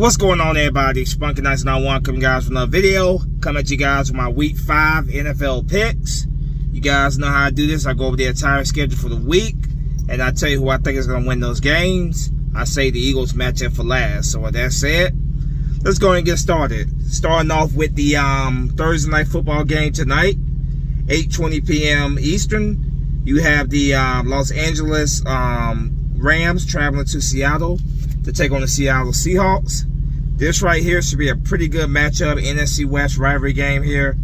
What's going on, everybody? Spunky 991 coming guys with another video. Coming at you guys with my week 5 NFL picks. You guys know how I do this. I go over the entire schedule for the week, and I tell you who I think is going to win those games. I say the Eagles match up for last. So with that said, let's go ahead and get started. Starting off with the Thursday night football game tonight, 8:20 p.m. Eastern. You have the Los Angeles Rams traveling to Seattle to take on the Seattle Seahawks. This right here should be a pretty good matchup, NFC West rivalry game here.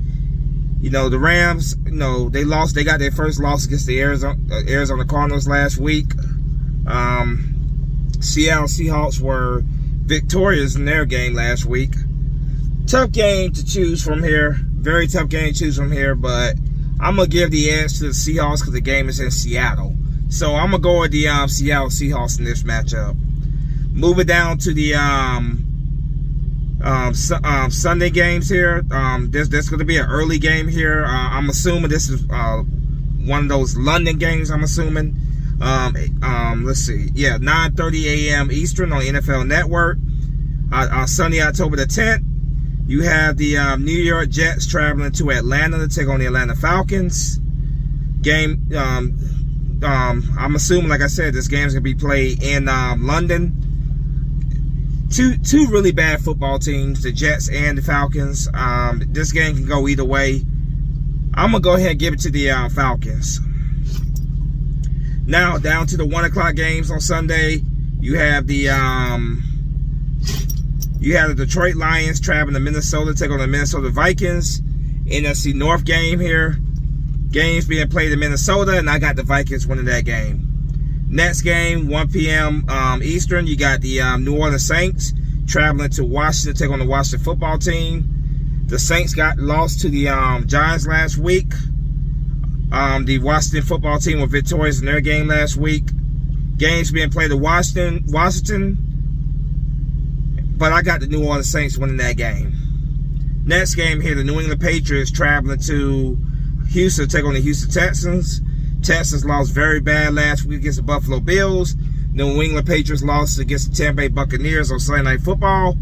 You know, the Rams, you know, they got their first loss against the Arizona Cardinals last week. Seattle Seahawks were victorious in their game last week. Tough game to choose from here. Very tough game to choose from here, but I'm going to give the edge to the Seahawks because the game is in Seattle. So I'm going to go with the Seattle Seahawks in this matchup. Moving down to the Sunday games here. There's going to be an early game here. I'm assuming this is one of those London games, I'm assuming. Let's see. Yeah, 9:30 a.m. Eastern on the NFL Network. Sunday, October the 10th. You have the New York Jets traveling to Atlanta to take on the Atlanta Falcons. Game, I'm assuming, like I said, this game's going to be played in London. Two really bad football teams, the Jets and the Falcons. This game can go either way. I'm going to go ahead and give it to the Falcons. Now, down to the 1 o'clock games on Sunday. You have the Detroit Lions traveling to Minnesota to take on the Minnesota Vikings. NFC North game here. Games being played in Minnesota, and I got the Vikings winning that game. Next game, 1 p.m. Eastern, you got the New Orleans Saints traveling to Washington to take on the Washington football team. The Saints got lost to the Giants last week. The Washington football team were victorious in their game last week. Games being played in Washington, but I got the New Orleans Saints winning that game. Next game here, the New England Patriots traveling to Houston to take on the Houston Texans. Texans lost very bad last week against the Buffalo Bills. New England Patriots lost against the Tampa Bay Buccaneers on Sunday Night Football.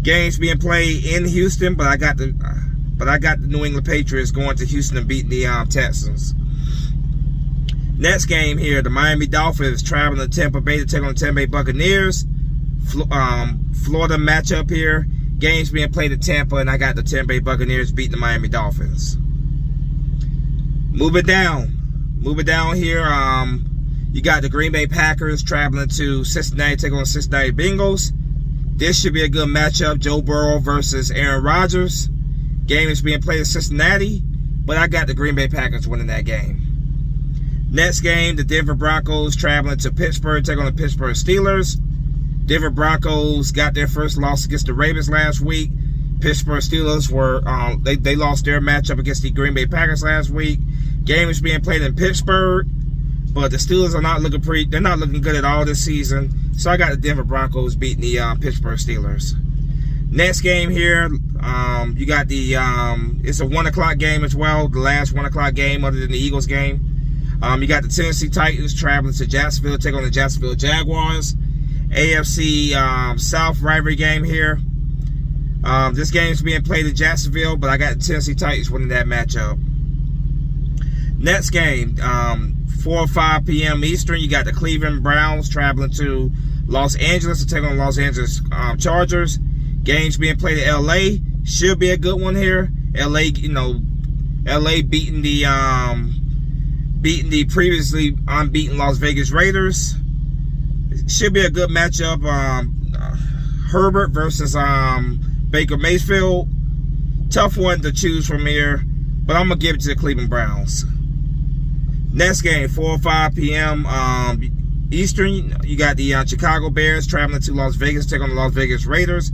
Games being played in Houston, but I got the New England Patriots going to Houston and beating the Texans. Next game here, the Miami Dolphins traveling to Tampa Bay to take on the Tampa Bay Buccaneers. Florida matchup here. Games being played in Tampa, and I got the Tampa Bay Buccaneers beating the Miami Dolphins. Moving down here, you got the Green Bay Packers traveling to Cincinnati to take on the Cincinnati Bengals. This should be a good matchup, Joe Burrow versus Aaron Rodgers. Game is being played in Cincinnati, but I got the Green Bay Packers winning that game. Next game, the Denver Broncos traveling to Pittsburgh to take on the Pittsburgh Steelers. Denver Broncos got their first loss against the Ravens last week. Pittsburgh Steelers were they lost their matchup against the Green Bay Packers last week. Game is being played in Pittsburgh, but the Steelers are not looking they're not looking good at all this season. So I got the Denver Broncos beating the Pittsburgh Steelers. Next game here, you got the it's a 1 o'clock game as well, the last 1 o'clock game other than the Eagles game. You got the Tennessee Titans traveling to Jacksonville to take on the Jacksonville Jaguars. AFC South rivalry game here. This game is being played in Jacksonville, but I got the Tennessee Titans winning that matchup. Next game, 4 or 5 p.m. Eastern, you got the Cleveland Browns traveling to Los Angeles to take on the Los Angeles Chargers. Games being played in L.A. Should be a good one here. L.A., you know, L.A. beating the previously unbeaten Las Vegas Raiders. Should be a good matchup. Herbert versus Baker Mayfield. Tough one to choose from here, but I'm going to give it to the Cleveland Browns. Next game, 4 or 5 p.m. Eastern, you got the Chicago Bears traveling to Las Vegas to take on the Las Vegas Raiders.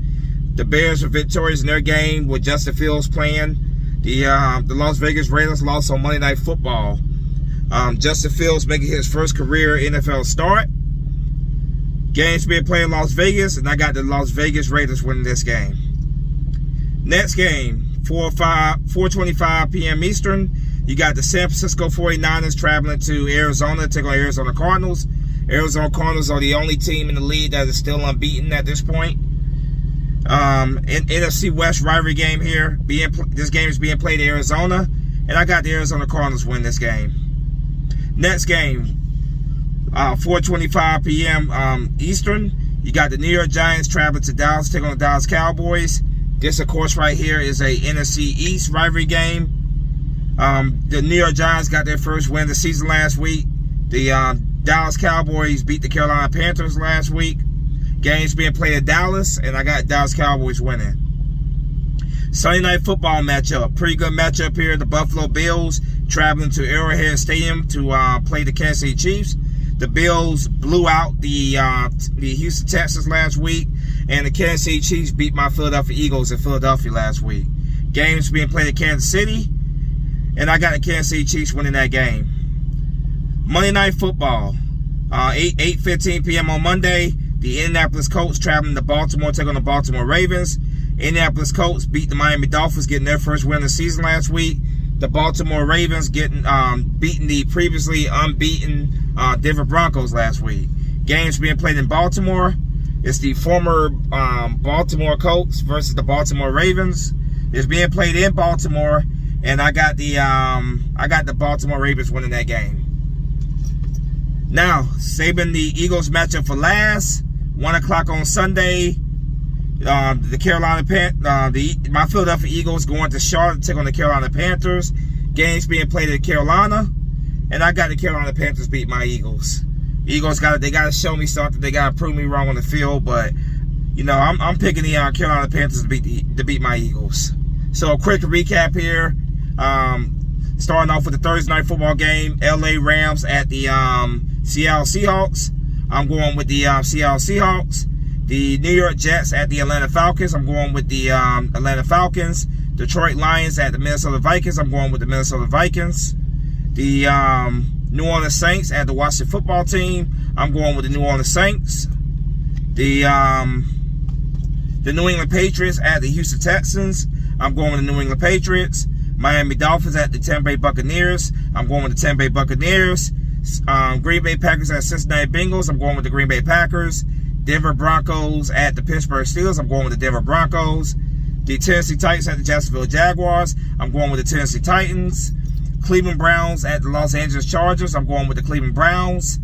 The Bears were victorious in their game with Justin Fields playing. The Las Vegas Raiders lost on Monday Night Football. Justin Fields making his first career NFL start. Games being played in Las Vegas, and I got the Las Vegas Raiders winning this game. Next game, 4:25 p.m. Eastern, you got the San Francisco 49ers traveling to Arizona to take on Arizona Cardinals. Arizona Cardinals are the only team in the league that is still unbeaten at this point. NFC West rivalry game here. This game is being played in Arizona, and I got the Arizona Cardinals win this game. Next game, 4:25 p.m. Eastern. You got the New York Giants traveling to Dallas, taking on the Dallas Cowboys. This, of course, right here is a NFC East rivalry game. The New York Giants got their first win of the season last week. The Dallas Cowboys beat the Carolina Panthers last week. Games being played at Dallas, and I got Dallas Cowboys winning. Sunday night football matchup. Pretty good matchup here. The Buffalo Bills traveling to Arrowhead Stadium to play the Kansas City Chiefs. The Bills blew out the Houston Texans last week, and the Kansas City Chiefs beat my Philadelphia Eagles in Philadelphia last week. Games being played at Kansas City, and I got the Kansas City Chiefs winning that game. Monday Night Football, 8:15 p.m. on Monday. The Indianapolis Colts traveling to Baltimore, take on the Baltimore Ravens. Indianapolis Colts beat the Miami Dolphins, getting their first win of the season last week. The Baltimore Ravens getting beating the previously unbeaten Denver Broncos last week. Games being played in Baltimore. It's the former Baltimore Colts versus the Baltimore Ravens. It's being played in Baltimore, and I got the Baltimore Ravens winning that game. Now, saving the Eagles matchup for last. 1 o'clock on Sunday. My Philadelphia Eagles going to Charlotte to take on the Carolina Panthers. Games being played in Carolina, and I got the Carolina Panthers beat my Eagles. Eagles they gotta show me something. They gotta prove me wrong on the field, but you know I'm picking the Carolina Panthers to beat my Eagles. So a quick recap here. Starting off with the Thursday night football game, LA Rams at the Seattle Seahawks. I'm going with the Seattle Seahawks. The New York Jets at the Atlanta Falcons. I'm going with the Atlanta Falcons. Detroit Lions at the Minnesota Vikings. I'm going with the Minnesota Vikings. The New Orleans Saints at the Washington Football Team. I'm going with the New Orleans Saints. The New England Patriots at the Houston Texans. I'm going with the New England Patriots. Miami Dolphins at the Tampa Bay Buccaneers. I'm going with the Tampa Bay Buccaneers. Green Bay Packers at Cincinnati Bengals. I'm going with the Green Bay Packers. Denver Broncos at the Pittsburgh Steelers. I'm going with the Denver Broncos. The Tennessee Titans at the Jacksonville Jaguars. I'm going with the Tennessee Titans. Cleveland Browns at the Los Angeles Chargers. I'm going with the Cleveland Browns.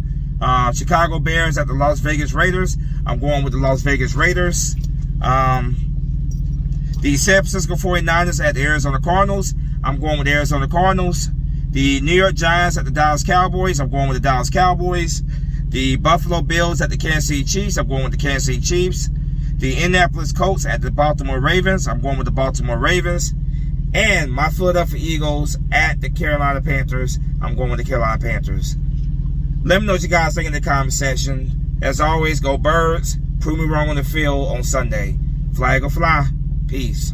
Chicago Bears at the Las Vegas Raiders. I'm going with the Las Vegas Raiders. The San Francisco 49ers at the Arizona Cardinals. I'm going with the Arizona Cardinals. The New York Giants at the Dallas Cowboys. I'm going with the Dallas Cowboys. The Buffalo Bills at the Kansas City Chiefs. I'm going with the Kansas City Chiefs. The Indianapolis Colts at the Baltimore Ravens. I'm going with the Baltimore Ravens. And my Philadelphia Eagles at the Carolina Panthers. I'm going with the Carolina Panthers. Let me know what you guys think in the comment section. As always, go Birds. Prove me wrong on the field on Sunday. Flag or fly. Peace.